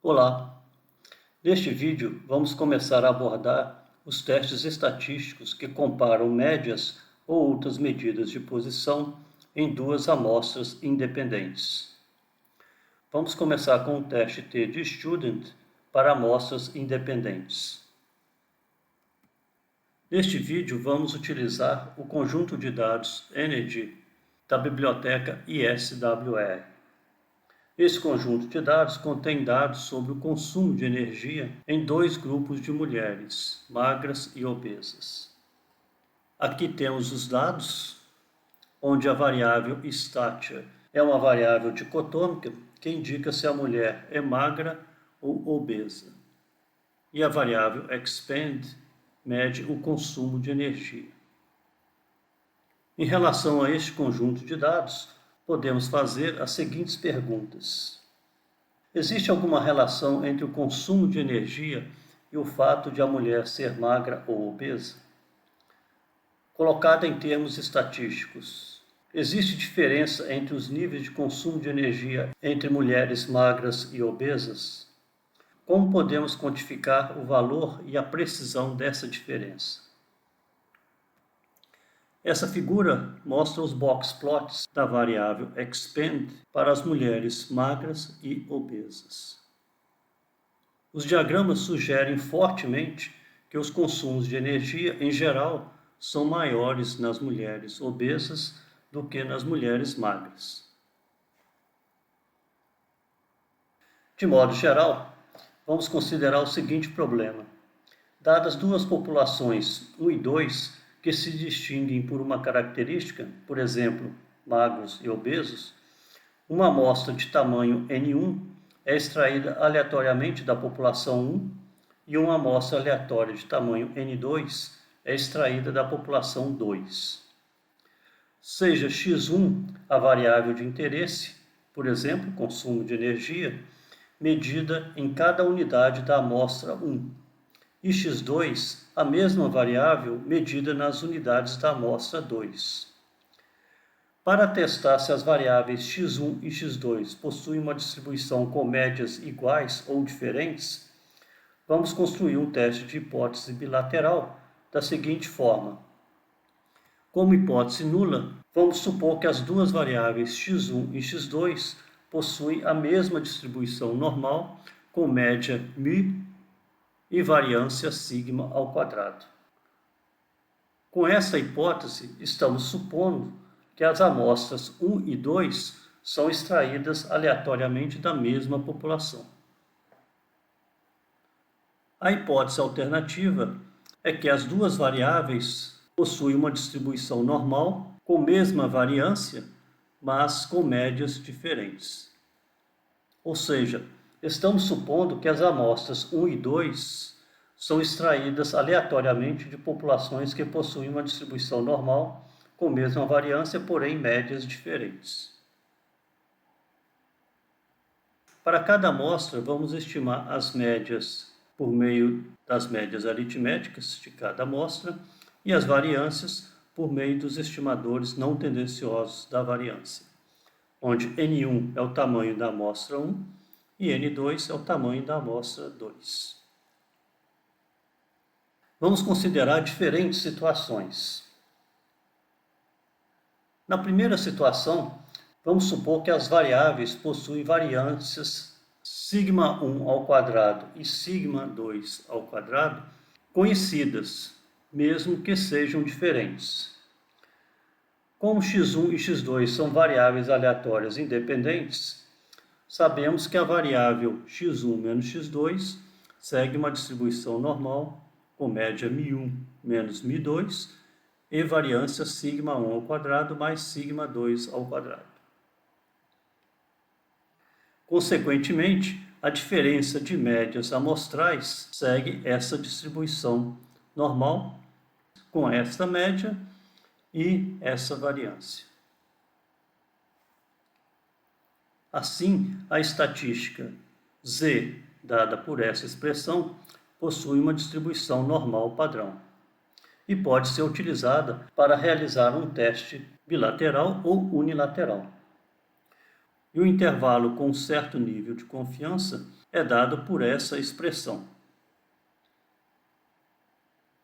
Olá! Neste vídeo vamos começar a abordar os testes estatísticos que comparam médias ou outras medidas de posição em duas amostras independentes. Vamos começar com o teste T de Student para amostras independentes. Neste vídeo vamos utilizar o conjunto de dados Energy da biblioteca ISWR. Esse conjunto de dados contém dados sobre o consumo de energia em dois grupos de mulheres, magras e obesas. Aqui temos os dados, onde a variável stature é uma variável dicotômica que indica se a mulher é magra ou obesa. E a variável expand mede o consumo de energia. Em relação a este conjunto de dados, podemos fazer as seguintes perguntas. Existe alguma relação entre o consumo de energia e o fato de a mulher ser magra ou obesa? Colocada em termos estatísticos, existe diferença entre os níveis de consumo de energia entre mulheres magras e obesas? Como podemos quantificar o valor e a precisão dessa diferença? Essa figura mostra os box plots da variável expand para as mulheres magras e obesas. Os diagramas sugerem fortemente que os consumos de energia, em geral, são maiores nas mulheres obesas do que nas mulheres magras. De modo geral, vamos considerar o seguinte problema. Dadas duas populações, 1 e 2, que se distinguem por uma característica, por exemplo, magros e obesos, uma amostra de tamanho N1 é extraída aleatoriamente da população 1 e uma amostra aleatória de tamanho N2 é extraída da população 2. Seja x1 a variável de interesse, por exemplo, consumo de energia, medida em cada unidade da amostra 1, e x2 a mesma variável medida nas unidades da amostra 2. Para testar se as variáveis x1 e x2 possuem uma distribuição com médias iguais ou diferentes, vamos construir um teste de hipótese bilateral da seguinte forma. Como hipótese nula, vamos supor que as duas variáveis x1 e x2 possuem a mesma distribuição normal com média μ e variância sigma ao quadrado. Com essa hipótese, estamos supondo que as amostras 1 e 2 são extraídas aleatoriamente da mesma população. A hipótese alternativa é que as duas variáveis possuem uma distribuição normal com mesma variância, mas com médias diferentes. Ou seja, estamos supondo que as amostras 1 e 2 são extraídas aleatoriamente de populações que possuem uma distribuição normal com mesma variância, porém médias diferentes. Para cada amostra, vamos estimar as médias por meio das médias aritméticas de cada amostra e as variâncias por meio dos estimadores não tendenciosos da variância, onde N1 é o tamanho da amostra 1 e N2 é o tamanho da amostra 2. Vamos considerar diferentes situações. Na primeira situação, vamos supor que as variáveis possuem variâncias σ1 ao quadrado e σ2 ao quadrado conhecidas, mesmo que sejam diferentes. Como x1 e x2 são variáveis aleatórias independentes, sabemos que a variável x1 menos x2 segue uma distribuição normal com média μ1 menos μ2 e variância σ1 ao quadrado mais σ2 ao quadrado. Consequentemente, a diferença de médias amostrais segue essa distribuição normal com esta média e essa variância. Assim, a estatística Z, dada por essa expressão, possui uma distribuição normal padrão e pode ser utilizada para realizar um teste bilateral ou unilateral. E o intervalo com certo nível de confiança é dado por essa expressão.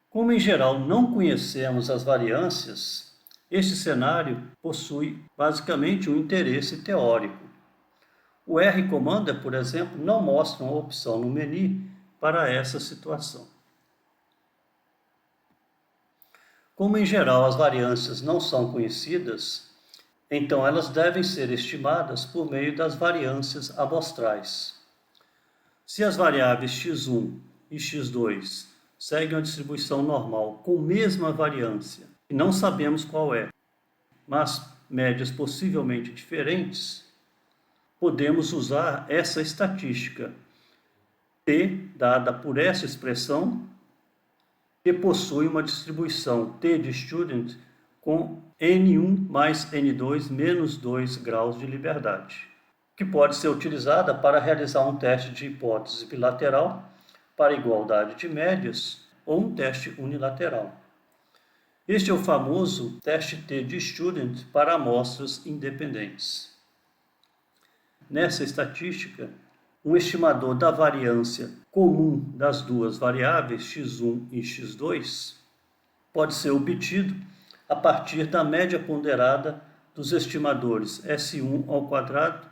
Como em geral não conhecemos as variâncias, este cenário possui basicamente um interesse teórico. O R-Commander, por exemplo, não mostra uma opção no menu para essa situação. Como em geral as variâncias não são conhecidas, então elas devem ser estimadas por meio das variâncias amostrais. Se as variáveis x1 e x2 seguem a distribuição normal com mesma variância, e não sabemos qual é, mas médias possivelmente diferentes, podemos usar essa estatística T, dada por essa expressão, que possui uma distribuição T de student com N1 mais N2 menos 2 graus de liberdade, que pode ser utilizada para realizar um teste de hipótese bilateral para igualdade de médias ou um teste unilateral. Este é o famoso teste T de student para amostras independentes. Nessa estatística, um estimador da variância comum das duas variáveis x1 e x2 pode ser obtido a partir da média ponderada dos estimadores S1 ao quadrado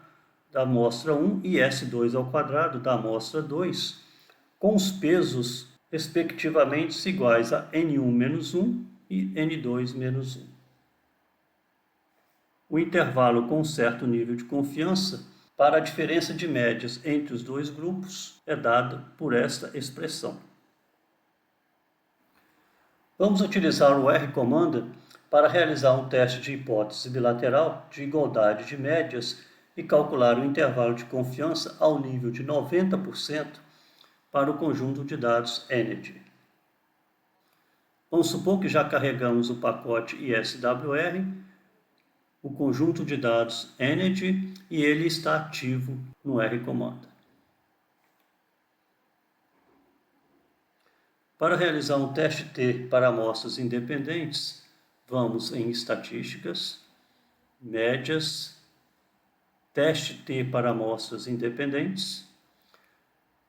da amostra 1 e S2 ao quadrado da amostra 2, com os pesos respectivamente iguais a N1 menos 1 e N2 menos 1. O intervalo com certo nível de confiança para a diferença de médias entre os dois grupos é dado por esta expressão. Vamos utilizar o R-Commander para realizar um teste de hipótese bilateral de igualdade de médias e calcular o intervalo de confiança ao nível de 90% para o conjunto de dados Energy. Vamos supor que já carregamos o pacote ISWR, o conjunto de dados Energy, e ele está ativo no R-Commander. Para realizar um teste T para amostras independentes, vamos em Estatísticas, Médias, Teste T para amostras independentes.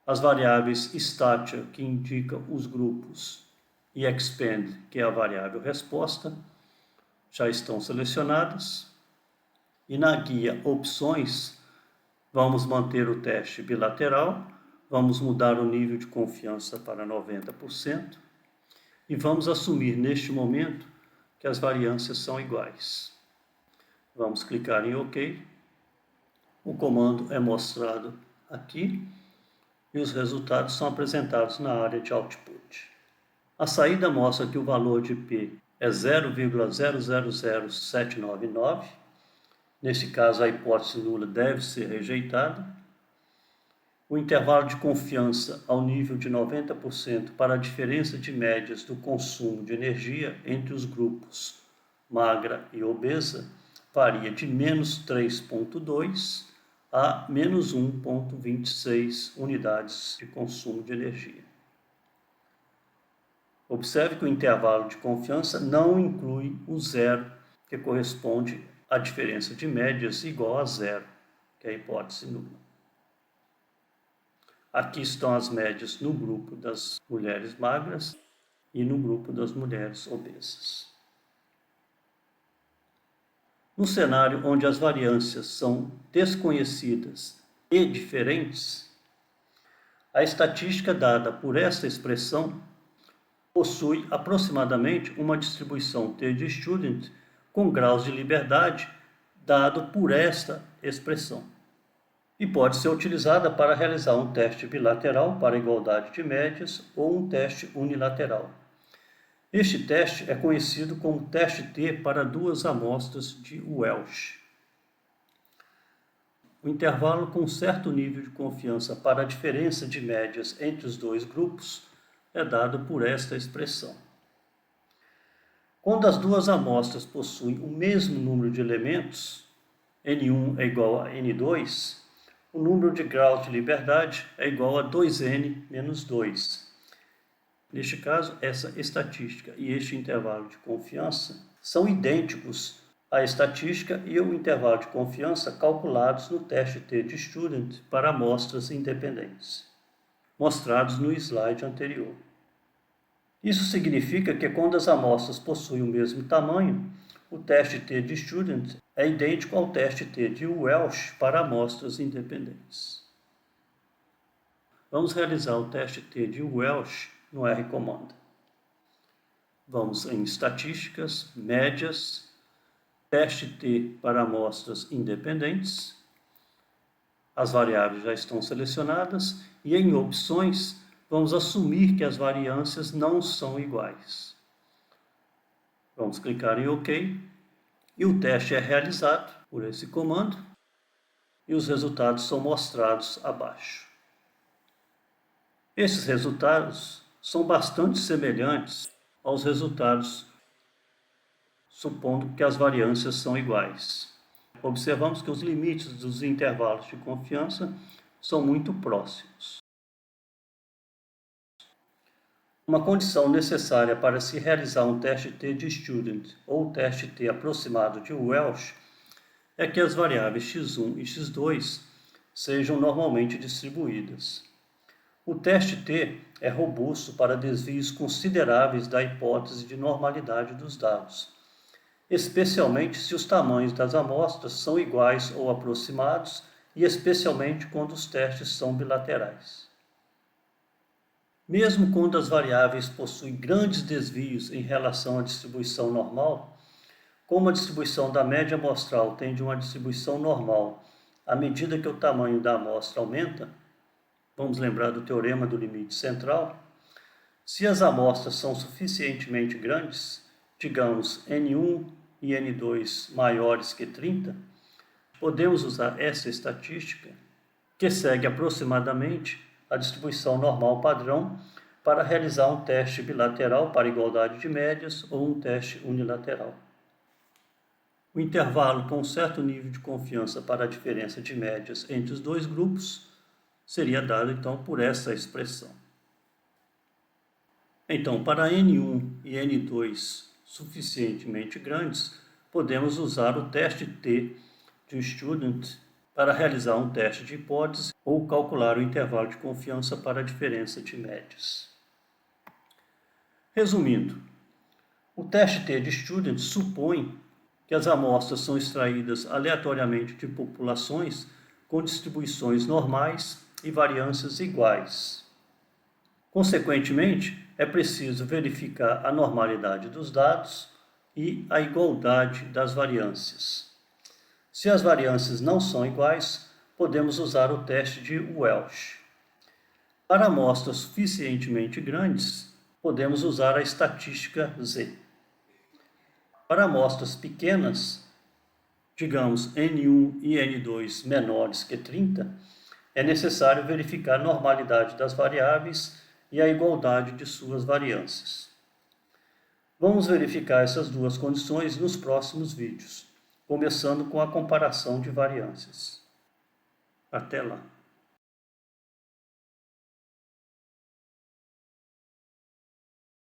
As variáveis Statia, que indica os grupos, e Expand, que é a variável resposta, já estão selecionadas. E na guia Opções, vamos manter o teste bilateral, vamos mudar o nível de confiança para 90% e vamos assumir neste momento que as variâncias são iguais. Vamos clicar em OK. O comando é mostrado aqui e os resultados são apresentados na área de Output. A saída mostra que o valor de P é 0,000799. Nesse caso, a hipótese nula deve ser rejeitada. O intervalo de confiança ao nível de 90% para a diferença de médias do consumo de energia entre os grupos magra e obesa varia de menos 3,2 a menos 1,26 unidades de consumo de energia. Observe que o intervalo de confiança não inclui o zero, que corresponde à diferença de médias igual a zero, que é a hipótese nula. Aqui estão as médias no grupo das mulheres magras e no grupo das mulheres obesas. No cenário onde as variâncias são desconhecidas e diferentes, a estatística dada por esta expressão possui aproximadamente uma distribuição T de student com graus de liberdade dado por esta expressão. E pode ser utilizada para realizar um teste bilateral para igualdade de médias ou um teste unilateral. Este teste é conhecido como teste T para duas amostras de Welch. O intervalo com certo nível de confiança para a diferença de médias entre os dois grupos é dado por esta expressão. Quando as duas amostras possuem o mesmo número de elementos, N1 é igual a N2, o número de graus de liberdade é igual a 2n menos 2. Neste caso, essa estatística e este intervalo de confiança são idênticos a estatística e o intervalo de confiança calculados no teste T de Student para amostras independentes, mostrados no slide anterior. Isso significa que quando as amostras possuem o mesmo tamanho, o teste T de Student é idêntico ao teste T de Welch para amostras independentes. Vamos realizar o teste T de Welch no R-Comanda. Vamos em Estatísticas, Médias, Teste T para amostras independentes. As variáveis já estão selecionadas e em Opções vamos assumir que as variâncias não são iguais. Vamos clicar em OK e o teste é realizado por esse comando e os resultados são mostrados abaixo. Esses resultados são bastante semelhantes aos resultados, supondo que as variâncias são iguais. Observamos que os limites dos intervalos de confiança são muito próximos. Uma condição necessária para se realizar um teste T de Student ou teste T aproximado de Welch é que as variáveis x1 e x2 sejam normalmente distribuídas. O teste T é robusto para desvios consideráveis da hipótese de normalidade dos dados, especialmente se os tamanhos das amostras são iguais ou aproximados e especialmente quando os testes são bilaterais. Mesmo quando as variáveis possuem grandes desvios em relação à distribuição normal, como a distribuição da média amostral tende a uma distribuição normal à medida que o tamanho da amostra aumenta, vamos lembrar do teorema do limite central, se as amostras são suficientemente grandes, digamos N1 e N2 maiores que 30, podemos usar essa estatística, que segue aproximadamente a distribuição normal padrão, para realizar um teste bilateral para igualdade de médias ou um teste unilateral. O intervalo com um certo nível de confiança para a diferença de médias entre os dois grupos seria dado então por essa expressão. Então, para N1 e N2 suficientemente grandes, podemos usar o teste T de Student para realizar um teste de hipótese ou calcular o intervalo de confiança para a diferença de médias. Resumindo, o teste T de Student supõe que as amostras são extraídas aleatoriamente de populações com distribuições normais e variâncias iguais. Consequentemente, é preciso verificar a normalidade dos dados e a igualdade das variâncias. Se as variâncias não são iguais, podemos usar o teste de Welch. Para amostras suficientemente grandes, podemos usar a estatística Z. Para amostras pequenas, digamos N1 e N2 menores que 30, é necessário verificar a normalidade das variáveis e a igualdade de suas variâncias. Vamos verificar essas duas condições nos próximos vídeos, começando com a comparação de variâncias. Até lá!